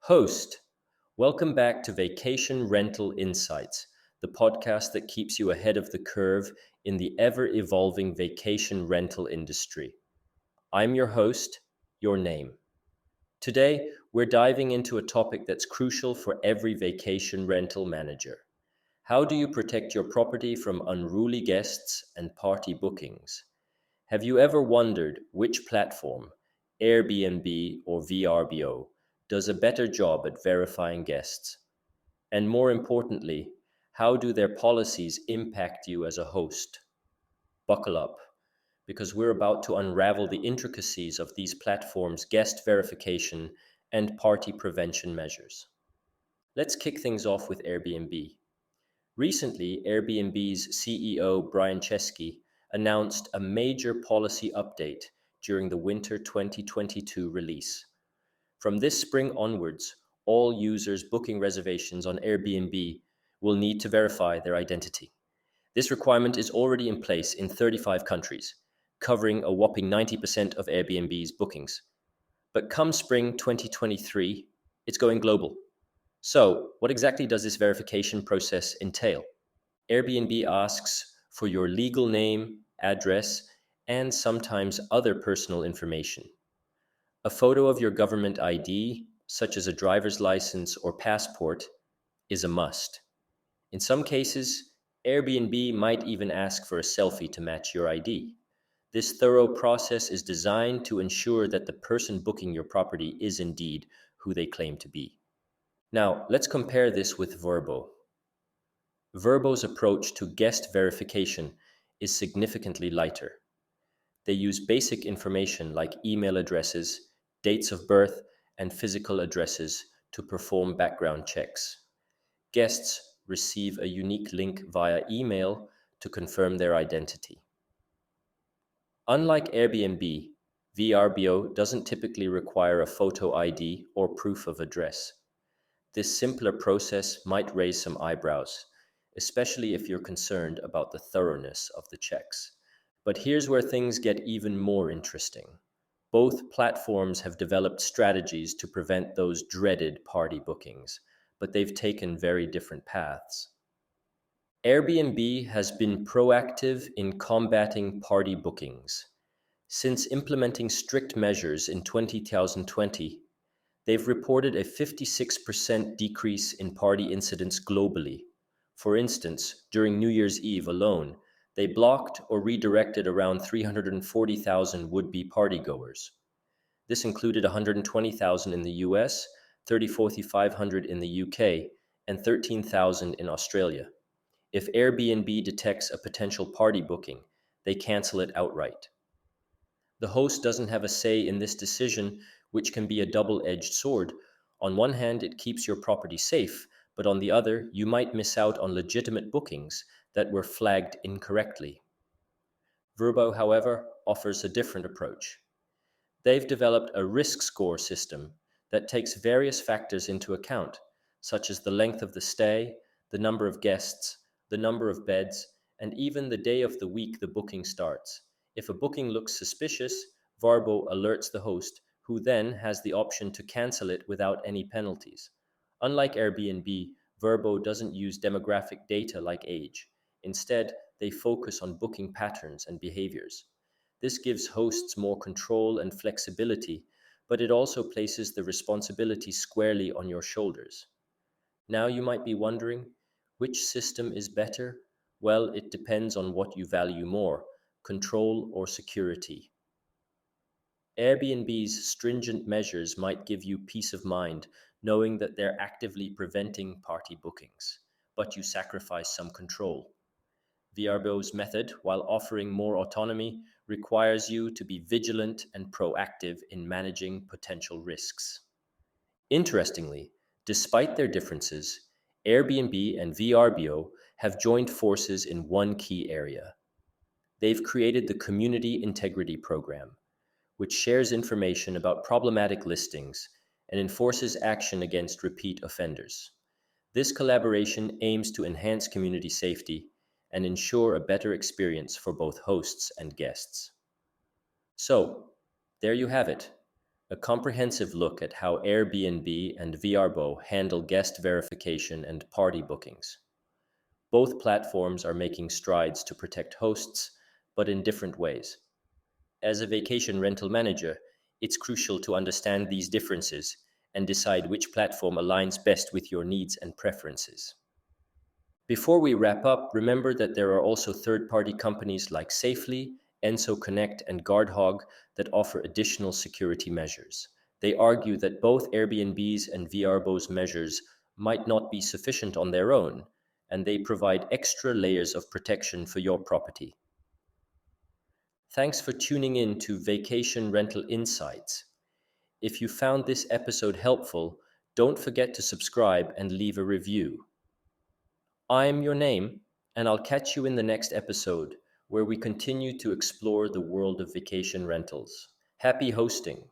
Host, welcome back to Vacation Rental Insights, the podcast that keeps you ahead of the curve in the ever evolving vacation rental industry. I'm your host, your name. Today, we're diving into a topic that's crucial for every vacation rental manager. How do you protect your property from unruly guests and party bookings? Have you ever wondered which platform, Airbnb or VRBO, does a better job at verifying guests? And more importantly, how do their policies impact you as a host? Buckle up, because we're about to unravel the intricacies of these platforms' guest verification and party prevention measures. Let's kick things off with Airbnb. Recently, Airbnb's CEO Brian Chesky announced a major policy update during the winter 2022 release. From this spring onwards, all users booking reservations on Airbnb will need to verify their identity. This requirement is already in place in 35 countries, covering a whopping 90% of Airbnb's bookings. But come spring 2023, it's going global. So, what exactly does this verification process entail? Airbnb asks for your legal name, address, and sometimes other personal information. A photo of your government ID, such as a driver's license or passport, is a must. In some cases, Airbnb might even ask for a selfie to match your ID. This thorough process is designed to ensure that the person booking your property is indeed who they claim to be. Now, let's compare this with Vrbo. Vrbo's approach to guest verification is significantly lighter. They use basic information like email addresses, dates of birth, and physical addresses to perform background checks. Guests receive a unique link via email to confirm their identity. Unlike Airbnb, VRBO doesn't typically require a photo ID or proof of address. This simpler process might raise some eyebrows, especially if you're concerned about the thoroughness of the checks. But here's where things get even more interesting. Both platforms have developed strategies to prevent those dreaded party bookings, but they've taken very different paths. Airbnb has been proactive in combating party bookings. Since implementing strict measures in 2020, they've reported a 56% decrease in party incidents globally. For instance, during New Year's Eve alone, they blocked or redirected around 340,000 would-be partygoers. This included 120,000 in the US, 34,500 in the UK, and 13,000 in Australia. If Airbnb detects a potential party booking, they cancel it outright. The host doesn't have a say in this decision, which can be a double-edged sword. On one hand, it keeps your property safe, but on the other, you might miss out on legitimate bookings that were flagged incorrectly. Vrbo, however, offers a different approach. They've developed a risk score system that takes various factors into account, such as the length of the stay, the number of guests, the number of beds, and even the day of the week the booking starts. If a booking looks suspicious, Vrbo alerts the host, who then has the option to cancel it without any penalties. Unlike Airbnb, Vrbo doesn't use demographic data like age. Instead, they focus on booking patterns and behaviors. This gives hosts more control and flexibility, but it also places the responsibility squarely on your shoulders. Now you might be wondering, which system is better? Well, it depends on what you value more, control or security. Airbnb's stringent measures might give you peace of mind, knowing that they're actively preventing party bookings, but you sacrifice some control. VRBO's method, while offering more autonomy, requires you to be vigilant and proactive in managing potential risks. Interestingly, despite their differences, Airbnb and VRBO have joined forces in one key area. They've created the Community Integrity Program, which shares information about problematic listings and enforces action against repeat offenders. This collaboration aims to enhance community safety and ensure a better experience for both hosts and guests. So, there you have it. a comprehensive look at how Airbnb and Vrbo handle guest verification and party bookings. Both platforms are making strides to protect hosts, but in different ways. As a vacation rental manager, it's crucial to understand these differences and decide which platform aligns best with your needs and preferences. Before we wrap up, remember that there are also third-party companies like Safely, Enso Connect, and GuardHog that offer additional security measures. They argue that both Airbnb's and VRBO's measures might not be sufficient on their own, and they provide extra layers of protection for your property. Thanks for tuning in to Vacation Rental Insights. If you found this episode helpful, don't forget to subscribe and leave a review. I'm your name, and I'll catch you in the next episode where we continue to explore the world of vacation rentals. Happy hosting!